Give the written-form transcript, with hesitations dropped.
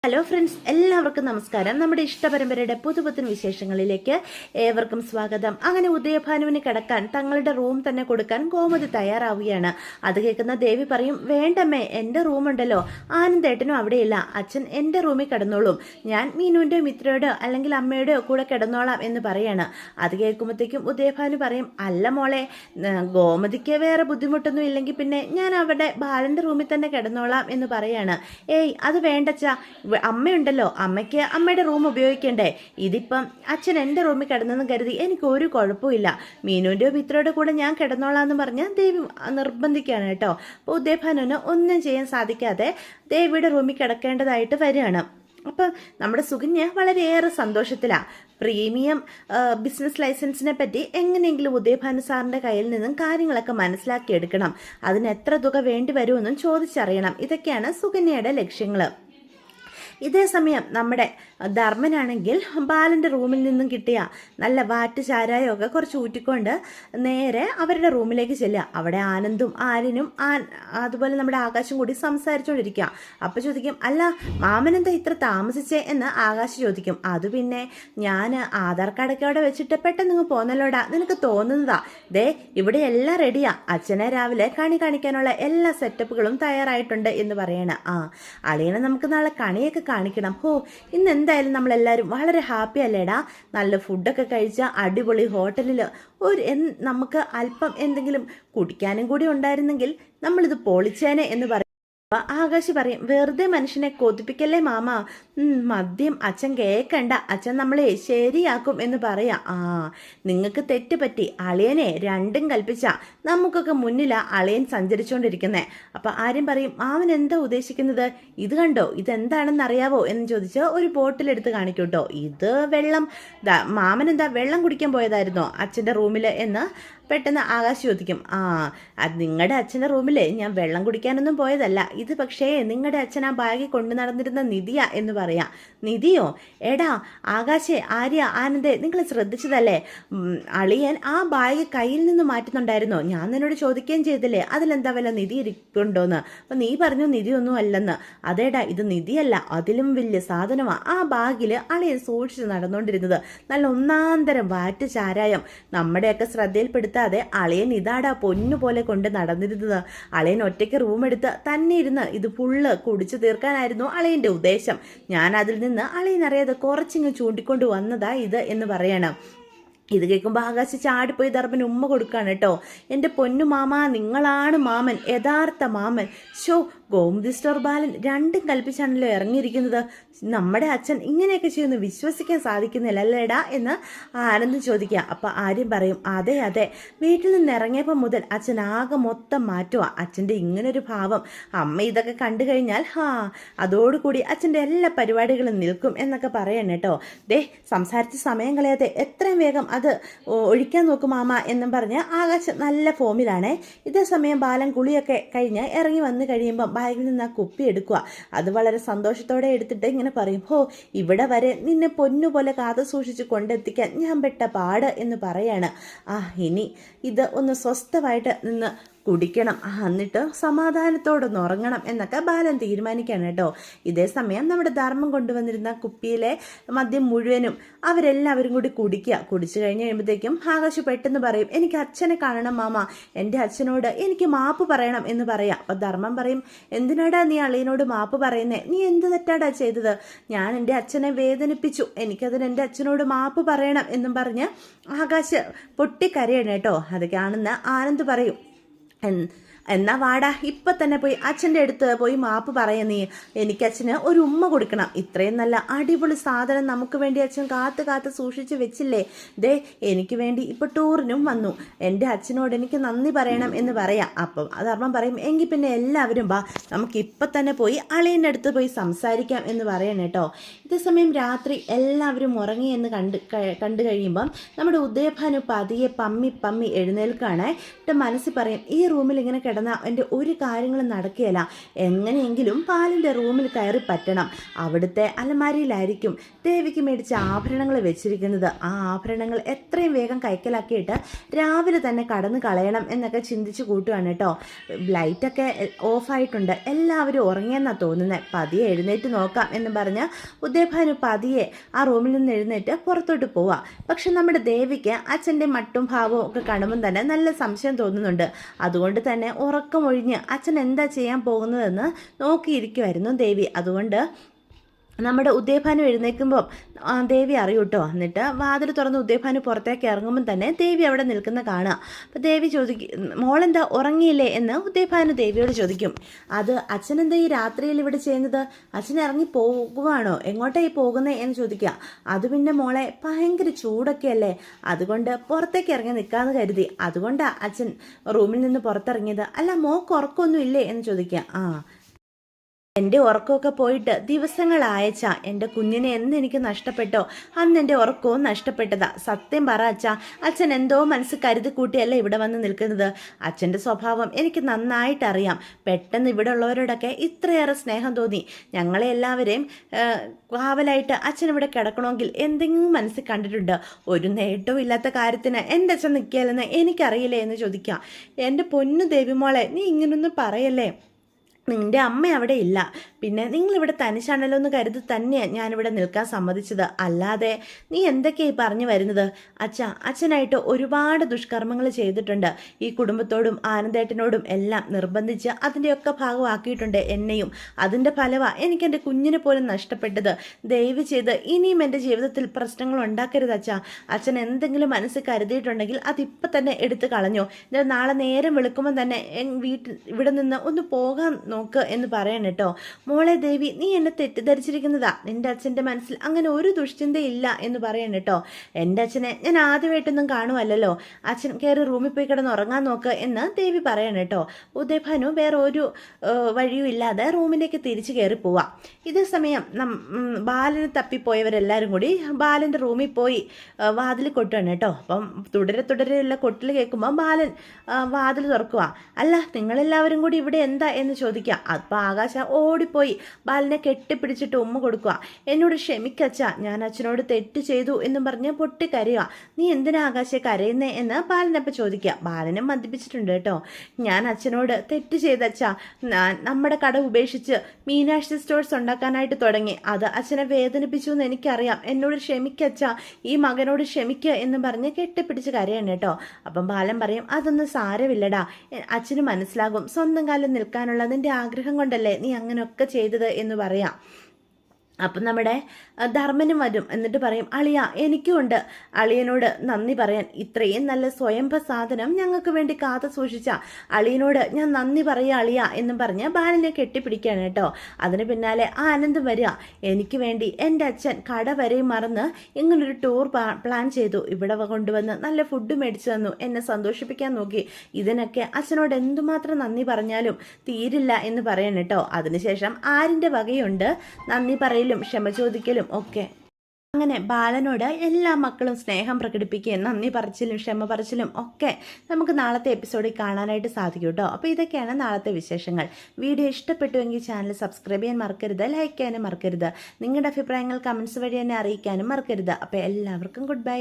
Hello friends, എല്ലാവർക്കും നമസ്കാരം. നമ്മുടെ ഇഷ്ടപരമ്പരയുടെ പുതുപുത്തൻ വിശേഷങ്ങളിലേക്ക് ഏവർക്കും സ്വാഗതം. അങ്ങനെ ഉദയഭാനുവിന് കിടക്കാൻ തങ്ങളുടെ റൂം തന്നെ കൊടുക്കാൻ ഗോമതി തയ്യാറാവുകയാണ്. അത് കേൾക്കുന്ന ദേവി പറയും, വേണ്ടമ്മേ, എൻ്റെ റൂമുണ്ടല്ലോ, ആനന്ദേട്ടനും അവിടെയില്ല, അച്ഛൻ എൻ്റെ റൂമിൽ കിടന്നോളും, ഞാൻ മീനുവിൻ്റെയോ മിത്രയുടെയോ അല്ലെങ്കിൽ അമ്മയുടെയോ കൂടെ കിടന്നോളാം എന്ന് പറയാണ്. അത് കേൾക്കുമ്പോഴത്തേക്കും ഉദയഭാനു പറയും, അല്ല മോളെ, ഗോമതിക്ക് വേറെ ബുദ്ധിമുട്ടൊന്നും ഇല്ലെങ്കിൽ പിന്നെ ഞാൻ അവിടെ ബാലൻ്റെ റൂമിൽ തന്നെ കിടന്നോളാം എന്ന് പറയാണ്. ഏയ്, അത് വേണ്ടച്ചാ, അമ്മയുണ്ടല്ലോ, അമ്മയ്ക്ക് അമ്മയുടെ റൂം ഉപയോഗിക്കണ്ടേ, ഇതിപ്പം അച്ഛൻ എൻ്റെ റൂമിൽ കിടന്നെന്ന് കരുതി എനിക്ക് ഒരു കുഴപ്പമില്ല, മീനുവിൻ്റെയോ മിത്രയുടെ കൂടെ ഞാൻ കിടന്നോളാന്ന് പറഞ്ഞ് ദേവി നിർബന്ധിക്കുകയാണ് കേട്ടോ. അപ്പോൾ ഉദയഭാനുവിന് ഒന്നും ചെയ്യാൻ സാധിക്കാതെ ദേവിയുടെ റൂമിൽ കിടക്കേണ്ടതായിട്ട് വരികയാണ്. അപ്പം നമ്മുടെ സുകന്യ വളരെയേറെ സന്തോഷത്തിലാണ്. പ്രീമിയം ബിസിനസ് ലൈസൻസിനെ പറ്റി എങ്ങനെയെങ്കിലും ഉദയഭാനു സാറിൻ്റെ കയ്യിൽ നിന്നും കാര്യങ്ങളൊക്കെ മനസ്സിലാക്കിയെടുക്കണം, അതിന് എത്ര തുക വേണ്ടി വരുമെന്നും ചോദിച്ചറിയണം. ഇതൊക്കെയാണ് സുകന്യയുടെ ലക്ഷ്യങ്ങൾ. ഇതേ സമയം നമ്മുടെ ധർമ്മനാണെങ്കിൽ ബാലൻ്റെ റൂമിൽ നിന്നും കിട്ടിയ നല്ല വാറ്റ് ചാരായമൊക്കെ കുറച്ച് ഊറ്റിക്കൊണ്ട് നേരെ അവരുടെ റൂമിലേക്ക് ചെല്ലുക. അവിടെ ആനന്ദും ആര്യനും അതുപോലെ നമ്മുടെ ആകാശം കൂടി സംസാരിച്ചുകൊണ്ടിരിക്കുക. അപ്പോൾ ചോദിക്കും, അല്ല മാമനെന്താ ഇത്ര താമസിച്ചേ എന്ന് ആകാശ് ചോദിക്കും. അത് പിന്നെ ഞാൻ ആധാർ കാർഡൊക്കെ അവിടെ വെച്ചിട്ട് പെട്ടെന്ന് പോന്നല്ലോടാ, നിനക്ക് തോന്നുന്നതാ, ദേ ഇവിടെ എല്ലാം റെഡിയാ, അച്ഛനെ രാവിലെ കണി കാണിക്കാനുള്ള എല്ലാ സെറ്റപ്പുകളും തയ്യാറായിട്ടുണ്ട് എന്ന് പറയണ. അളിയനെ നമുക്ക് നാളെ കണിയൊക്കെ കാണിക്കണം. ഇന്ന് എന്തായാലും നമ്മളെല്ലാവരും വളരെ ഹാപ്പി അല്ലേടാ, നല്ല ഫുഡൊക്കെ കഴിച്ച അടിപൊളി ഹോട്ടലിൽ നമുക്ക് അല്പം എന്തെങ്കിലും കുടിക്കാനും കൂടി ഉണ്ടായിരുന്നെങ്കിൽ നമ്മളിത് പൊളിച്ചേനെ എന്ന് പറയും. ആകാശ് പറയും, വെറുതെ മനുഷ്യനെ കൊതിപ്പിക്കല്ലേ മാമ, മദ്യം അച്ഛൻ കേൾക്കണ്ട, അച്ഛൻ നമ്മളെ ശരിയാക്കും എന്ന് പറയാം. നിങ്ങൾക്ക് തെറ്റ് പറ്റി, അളിയനെ രണ്ടും കൽപ്പിച്ച നമുക്കൊക്കെ മുന്നിലാ അളിയൻ സഞ്ചരിച്ചുകൊണ്ടിരിക്കുന്നത്. അപ്പം ആരും പറയും, മാമൻ എന്താ ഉദ്ദേശിക്കുന്നത്, ഇത് കണ്ടോ, ഇതെന്താണെന്ന് അറിയാവോ എന്ന് ചോദിച്ച് ഒരു ബോട്ടിലെടുത്ത് കാണിക്കൂട്ടോ. ഇത് വെള്ളം, മാമൻ എന്താ വെള്ളം കുടിക്കാൻ പോയതായിരുന്നോ അച്ഛൻ്റെ റൂമിൽ എന്ന് പെട്ടെന്ന് ആകാശ് ചോദിക്കും. അത് നിങ്ങളുടെ അച്ഛൻ്റെ റൂമിൽ ഞാൻ വെള്ളം കുടിക്കാനൊന്നും പോയതല്ല, ഇത് പക്ഷേ നിങ്ങളുടെ അച്ഛൻ ആ ബാഗിൽ കൊണ്ടു നടന്നിരുന്ന നിധിയാ എന്ന് പറയാം. നിധിയോ? എടാ ആകാശേ, ആര്യ, ആനന്ദേ, നിങ്ങൾ ശ്രദ്ധിച്ചതല്ലേ, അളിയൻ ആ ബാഗ് കയ്യിൽ നിന്ന് മാറ്റുന്നുണ്ടായിരുന്നോ, ഞാൻ നിന്നോട് ചോദിക്കുകയും ചെയ്തില്ലേ അതിലെന്താ വല്ല നിധി ഇരിക്കുന്നുണ്ടോന്ന്. അപ്പം നീ പറഞ്ഞു നിധിയൊന്നും അല്ലെന്ന്. അതേടാ, ഇത് നിധിയല്ല, അതിലും വലിയ സാധനമാണ് ആ ബാഗിൽ അളിയൻ സൂക്ഷിച്ച് നടന്നുകൊണ്ടിരുന്നത്. നല്ല ഒന്നാന്തരം വാറ്റ് ചാരായം. നമ്മുടെയൊക്കെ ശ്രദ്ധയിൽപ്പെടുത്താതെ അളിയൻ ഇതാടാ പൊന്നുപോലെ കൊണ്ട് നടന്നിരുന്നത്. അളിയൻ ഒറ്റയ്ക്ക് റൂം എടുത്ത് തന്നെ ഇരുന്ന് ഇത് ഫുള്ള് കുടിച്ചു തീർക്കാനായിരുന്നു അളിയൻ്റെ ഉദ്ദേശം. ഞാൻ അതിൽ നിന്ന് അളിയനറിയാതെ കുറച്ചിങ്ങ് ചൂണ്ടിക്കൊണ്ട് വന്നതാ ഇത് എന്ന് പറയണം. ഇത് കേൾക്കുമ്പോൾ ആകാശ് ചാടിപ്പോയി ധർമ്മന് ഉമ്മ കൊടുക്കുകയാണ് കേട്ടോ. എൻ്റെ പൊന്നു മാമ, നിങ്ങളാണ് മാമൻ, യഥാർത്ഥ മാമൻ. ഗോമതി സ്റ്റോർ ബാലൻ രണ്ടും കൽപ്പിച്ചാണല്ലോ ഇറങ്ങിയിരിക്കുന്നത്. നമ്മുടെ അച്ഛൻ ഇങ്ങനെയൊക്കെ ചെയ്യുന്നു വിശ്വസിക്കാൻ സാധിക്കുന്നില്ല അല്ലേടാ എന്ന് ആനന്ദ് ചോദിക്കുക. അപ്പം ആര്യം പറയും, അതെ അതെ, വീട്ടിൽ നിന്ന് ഇറങ്ങിയപ്പോൾ മുതൽ അച്ഛൻ ആകെ മൊത്തം മാറ്റുക, അച്ഛൻ്റെ ഇങ്ങനൊരു ഭാവം, അമ്മ ഇതൊക്കെ കണ്ടു കഴിഞ്ഞാൽ അതോടുകൂടി അച്ഛൻ്റെ എല്ലാ പരിപാടികളും നിൽക്കും എന്നൊക്കെ പറയണം കേട്ടോ. സംസാരിച്ച് സമയം കളയാതെ എത്രയും വേഗം അത് ഒഴിക്കാൻ നോക്കും മാമ എന്നും പറഞ്ഞ് ആകാശം നല്ല ഫോമിലാണേ. ഇതേ സമയം ബാലൻ കുളിയൊക്കെ കഴിഞ്ഞ് ഇറങ്ങി വന്നു കഴിയുമ്പം ബാഗിൽ നിന്ന് ആ കുപ്പി എടുക്കുക. അത് വളരെ സന്തോഷത്തോടെ എടുത്തിട്ട് ഇങ്ങനെ പറയും, ഇവിടെ വരെ നിന്നെ പൊന്നുപോലെ കാത്തു സൂക്ഷിച്ച് കൊണ്ടെത്തിക്കാൻ ഞാൻ പെട്ട പാട് എന്ന് പറയാണ്. ഇനി ഇത് ഒന്ന് സ്വസ്ഥമായിട്ട് നിന്ന് കുടിക്കണം, എന്നിട്ട് സമാധാനത്തോടൊന്ന് ഉറങ്ങണം എന്നൊക്കെ ബാലൻ തീരുമാനിക്കുകയാണ് കേട്ടോ. ഇതേ സമയം നമ്മുടെ ധർമ്മം കൊണ്ടുവന്നിരുന്ന കുപ്പിയിലെ മദ്യം മുഴുവനും അവരെല്ലാവരും കൂടി കുടിക്കുക. കുടിച്ചു കഴിഞ്ഞ് കഴിയുമ്പോഴത്തേക്കും ആകാശ് പെട്ടെന്ന് പറയും, എനിക്ക് അച്ഛനെ കാണണം മാമ, എൻ്റെ അച്ഛനോട് എനിക്ക് മാപ്പ് പറയണം എന്ന് പറയാം. അപ്പോൾ ധർമ്മം പറയും, എന്തിനാടാ നീ അളിയനോട് മാപ്പ് പറയുന്നേ, നീ എന്ത് തെറ്റാടാ ചെയ്തത്, ഞാൻ എൻ്റെ അച്ഛനെ വേദനിപ്പിച്ചു, എനിക്കതിന് എൻ്റെ അച്ഛനോട് മാപ്പ് പറയണം എന്നും പറഞ്ഞ് ആകാശ് പൊട്ടിക്കരയാണ് കേട്ടോ. അത് കാണുന്ന ആനന്ദ് പറയും, എന്നാ വാടാ, ഇപ്പം തന്നെ പോയി അച്ഛൻ്റെ അടുത്ത് പോയി മാപ്പ് പറയാ, നീ എനിക്ക് അച്ഛന് ഒരു ഉമ്മ കൊടുക്കണം, ഇത്രയും നല്ല അടിപൊളി സാധനം നമുക്ക് വേണ്ടി അച്ഛൻ കാത്ത് കാത്ത് സൂക്ഷിച്ച് വെച്ചില്ലേ, എനിക്ക് വേണ്ടി ഇപ്പം ടൂറിനും വന്നു, എൻ്റെ അച്ഛനോട് എനിക്ക് നന്ദി പറയണം എന്ന് പറയാം. അപ്പം ധർമ്മം പറയും, എങ്കിൽ പിന്നെ എല്ലാവരും വാ, നമുക്ക് ഇപ്പം തന്നെ പോയി അളിയൻ്റെ അടുത്ത് പോയി സംസാരിക്കാം എന്ന് പറയണം കേട്ടോ. ഇതേസമയം രാത്രി എല്ലാവരും ഉറങ്ങി എന്ന് കണ്ടു കഴിയുമ്പം നമ്മുടെ ഉദയഭാനു പതിയെ പമ്മി എഴുന്നേൽക്കാണ്. മനസ്സിൽ പറയും, ഈ റൂമിൽ ഇങ്ങനെ കിടന്ന എൻ്റെ ഒരു കാര്യങ്ങളും നടക്കുകയില്ല. എങ്ങനെയെങ്കിലും പാലിൻ്റെ റൂമിൽ കയറി പറ്റണം. അവിടുത്തെ അലമാരിയിലായിരിക്കും ദേവിക്ക് മേടിച്ച ആഭരണങ്ങൾ വെച്ചിരിക്കുന്നത്. ആ ആഭരണങ്ങൾ എത്രയും വേഗം കൈക്കലാക്കിയിട്ട് രാവിലെ തന്നെ കടന്നു കളയണം എന്നൊക്കെ ചിന്തിച്ച് കൂട്ടുകയാണ് കേട്ടോ. ലൈറ്റൊക്കെ ഓഫായിട്ടുണ്ട്, എല്ലാവരും ഉറങ്ങിയെന്നാണ് തോന്നുന്നത്. പതിയെ എഴുന്നേറ്റ് നോക്കാം എന്ന് പറഞ്ഞ് ഉദയഭാനു പതിയെ ആ റൂമിൽ നിന്ന് എഴുന്നേറ്റ് പുറത്തോട്ട് പോവാം. പക്ഷെ നമ്മുടെ ദേവിക്ക് അച്ഛൻ്റെ മട്ടും ഭാവവും ഒക്കെ കാണുമ്പം തന്നെ നല്ല സംശയം തോന്നുന്നുണ്ട്. അതുകൊണ്ട് തന്നെ ഉറക്കമൊഴിഞ്ഞ് അച്ഛൻ എന്താ ചെയ്യാൻ പോകുന്നതെന്ന് നോക്കിയിരിക്കുമായിരുന്നു ദേവി. അതുകൊണ്ട് നമ്മുടെ ഉദയഭാനു എഴുന്നേൽക്കുമ്പോൾ ദേവി അറിയൂട്ടോ. എന്നിട്ട് വാതിൽ തുറന്ന് ഉദയഭാനു പുറത്തേക്ക് ഇറങ്ങുമ്പം തന്നെ ദേവി അവിടെ നിൽക്കുന്ന കാണുക. അപ്പോൾ ദേവി ചോദിക്കും, മോളെന്താ ഉറങ്ങിയില്ലേ എന്ന് ഉദയഭാനു ദേവിയോട് ചോദിക്കും. അത് അച്ഛനെന്താ ഈ രാത്രിയിൽ ഇവിടെ ചെയ്യുന്നത്? അച്ഛൻ ഇറങ്ങി പോകുവാണോ? എങ്ങോട്ടായി പോകുന്നത് എന്ന് ചോദിക്കുക. അത് പിന്നെ മോളെ ഭയങ്കര ചൂടൊക്കെ അല്ലേ, അതുകൊണ്ട് പുറത്തേക്ക് ഇറങ്ങി നിൽക്കാമെന്ന് കരുതി. അതുകൊണ്ടാണ് അച്ഛൻ റൂമിൽ നിന്ന് പുറത്തിറങ്ങിയത്. അല്ല, മോൾക്ക് ഉറക്കമൊന്നും ഇല്ലേ എന്ന് ചോദിക്കുക. എൻ്റെ ഉറക്കമൊക്കെ പോയിട്ട് ദിവസങ്ങളായച്ചാ. എൻ്റെ കുഞ്ഞിനെ എന്നെനിക്ക് നഷ്ടപ്പെട്ടോ അന്ന് എൻ്റെ ഉറക്കവും നഷ്ടപ്പെട്ടതാ. സത്യം പറ അച്ഛാ, അച്ഛൻ എന്തോ മനസ്സ് കരുതി കൂട്ടിയല്ല ഇവിടെ വന്ന് നിൽക്കുന്നത്. അച്ഛൻ്റെ സ്വഭാവം എനിക്ക് നന്നായിട്ടറിയാം. പെട്ടെന്ന് ഇവിടെ ഉള്ളവരോടൊക്കെ ഇത്രയേറെ സ്നേഹം തോന്നി. ഞങ്ങളെ എല്ലാവരെയും കാവലായിട്ട് അച്ഛൻ ഇവിടെ കിടക്കണമെങ്കിൽ എന്തെങ്കിലും മനസ്സിൽ കണ്ടിട്ടുണ്ട്. ഒരു നേട്ടവും ഇല്ലാത്ത കാര്യത്തിന് എൻ്റെ അച്ഛൻ നിൽക്കില്ലെന്ന് എനിക്കറിയില്ലേ എന്ന് ചോദിക്കാം. എൻ്റെ പൊന്നു ദേവിമോളെ, നീ ഇങ്ങനൊന്നും പറയല്ലേ. നിൻ്റെ അമ്മ അവിടെ ഇല്ല, പിന്നെ നിങ്ങളിവിടെ തനിച്ചാണല്ലോ എന്ന് കരുതി തന്നെയാണ് ഞാനിവിടെ നിൽക്കാൻ സമ്മതിച്ചത്. അല്ലാതെ നീ എന്തൊക്കെയായി പറഞ്ഞു വരുന്നത്? അച്ഛനായിട്ട് ഒരുപാട് ദുഷ്കർമ്മങ്ങൾ ചെയ്തിട്ടുണ്ട്. ഈ കുടുംബത്തോടും ആനന്ദേട്ടനോടും എല്ലാം നിർബന്ധിച്ച് അതിൻ്റെയൊക്കെ ഭാഗമാക്കിയിട്ടുണ്ട് എന്നെയും. അതിൻ്റെ ഫലമാണ് എനിക്ക് എൻ്റെ കുഞ്ഞിനെ പോലും നഷ്ടപ്പെട്ടത്. ദയവ് ചെയ്ത് ഇനിയും എൻ്റെ ജീവിതത്തിൽ പ്രശ്നങ്ങൾ ഉണ്ടാക്കരുത് അച്ഛാ. അച്ഛൻ എന്തെങ്കിലും മനസ്സിൽ കരുതിയിട്ടുണ്ടെങ്കിൽ അതിപ്പോൾ തന്നെ എടുത്തു കളഞ്ഞോ. നാളെ നേരം വെളുക്കുമ്പോൾ തന്നെ ഇവിടെ നിന്ന് ഒന്ന് പോകാൻ നോക്ക് എന്ന് പറയണം കേട്ടോ. മോളെ ദേവി, നീ എന്നെ തെറ്റിദ്ധരിച്ചിരിക്കുന്നതാ. നിന്റെ അച്ഛൻ്റെ മനസ്സിൽ അങ്ങനെ ഒരു ദുഷ്ചിന്തയില്ല എന്ന് പറയണം കേട്ടോ. എൻ്റെ അച്ഛനെ ഞാൻ ആദ്യമായിട്ടൊന്നും കാണുമല്ലോ. അച്ഛൻ കയറി റൂമിൽ പോയി കിടന്ന് ഉറങ്ങാൻ നോക്ക് എന്ന് ദേവി പറയണം കേട്ടോ. ഉദയഭാനു വേറെ ഒരു വഴിയും ഇല്ലാതെ റൂമിലേക്ക് തിരിച്ചു കയറി പോവാം. ഇതേ സമയം ബാലന് തപ്പിപ്പോയവരെല്ലാവരും കൂടി ബാലൻ്റെ റൂമിൽ പോയി വാതിൽ കൊട്ടുകയാണ് കേട്ടോ. അപ്പം തുടരെയുള്ള കൊട്ടിൽ കേൾക്കുമ്പോൾ ബാലൻ വാതിൽ തുറക്കുക. അല്ല, നിങ്ങളെല്ലാവരും കൂടി ഇവിടെ എന്താ എന്ന് ചോദിക്കുക. അപ്പം ആകാശ ഓടിപ്പോയി ബാലനെ കെട്ടിപ്പിടിച്ചിട്ട് ഉമ്മ കൊടുക്കുക. എന്നോട് ക്ഷമിക്കച്ച, ഞാൻ അച്ഛനോട് തെറ്റ് ചെയ്തു എന്നും പറഞ്ഞ് പൊട്ടിക്കരയുക. നീ എന്തിനാ ആകാശെ കരയുന്നേ എന്ന് ബാലനപ്പം ചോദിക്കുക. ബാലനെ മദ്യപിച്ചിട്ടുണ്ട് കേട്ടോ. ഞാൻ അച്ഛനോട് തെറ്റ് ചെയ്തച്ച, നമ്മുടെ കട ഉപേക്ഷിച്ച് മീനാക്ഷി സ്റ്റോഴ്സ് ഉണ്ടാക്കാനായിട്ട് തുടങ്ങി. അത് അച്ഛനെ വേദനിപ്പിച്ചു എന്ന് എനിക്കറിയാം. എന്നോട് ക്ഷമിക്കച്ച, ഈ മകനോട് ക്ഷമിക്കുക എന്ന് പറഞ്ഞ് കെട്ടിപ്പിടിച്ച് കരയാണ് കേട്ടോ. അപ്പം ബാലൻ പറയും, അതൊന്നും സാരമില്ലടാ, അച്ഛന് മനസ്സിലാകും. സ്വന്തം കാലം നിൽക്കാനുള്ള നിന്റെ ആഗ്രഹം കൊണ്ടല്ലേ നീ അങ്ങനെയൊക്കെ ചെയ്തത് എന്ന് പറയാം. അപ്പം നമ്മുടെ ധർമ്മനും വരും. എന്നിട്ട് പറയും, അളിയ എനിക്കുമുണ്ട് അളിയനോട് നന്ദി പറയാൻ. ഇത്രയും നല്ല സ്വയംഭ സാധനം ഞങ്ങൾക്ക് വേണ്ടി കാത്തു സൂക്ഷിച്ച അളിയനോട് ഞാൻ നന്ദി പറയുക അളിയ എന്നും പറഞ്ഞ് ബാലനെ കെട്ടിപ്പിടിക്കുകയാണ് കേട്ടോ. അതിന് പിന്നാലെ ആനന്ദം വരിക. എനിക്ക് വേണ്ടി എൻ്റെ അച്ഛൻ കട വരെയും മറന്ന് ഇങ്ങനൊരു ടൂർ പ്ലാൻ ചെയ്തു. ഇവിടെ കൊണ്ടുവന്ന് നല്ല ഫുഡ് മേടിച്ചു തന്നു, എന്നെ സന്തോഷിപ്പിക്കാൻ നോക്കി. ഇതിനൊക്കെ അച്ഛനോട് എന്തുമാത്രം നന്ദി പറഞ്ഞാലും തീരില്ല എന്ന് പറയണം കേട്ടോ. അതിനുശേഷം ആരിൻ്റെ വകയുണ്ട് നന്ദി പറയലും ക്ഷമ ചോദിക്കലും ഒക്കെ. അങ്ങനെ ബാലനോട് എല്ലാ മക്കളും സ്നേഹം പ്രകടിപ്പിക്കുകയും നന്ദി പറച്ചിലും ക്ഷമ പറച്ചിലും ഒക്കെ നമുക്ക് നാളത്തെ എപ്പിസോഡിൽ കാണാനായിട്ട് സാധിക്കും കേട്ടോ. അപ്പോൾ ഇതൊക്കെയാണ് നാളത്തെ വിശേഷങ്ങൾ. വീഡിയോ ഇഷ്ടപ്പെട്ടുവെങ്കിൽ ചാനൽ സബ്സ്ക്രൈബ് ചെയ്യാൻ മറക്കരുത്, ലൈക്ക് ചെയ്യാനും മറക്കരുത്. നിങ്ങളുടെ അഭിപ്രായങ്ങൾ കമൻസ് വഴി തന്നെ അറിയിക്കാനും മറക്കരുത്. അപ്പോൾ എല്ലാവർക്കും ഗുഡ് ബൈ.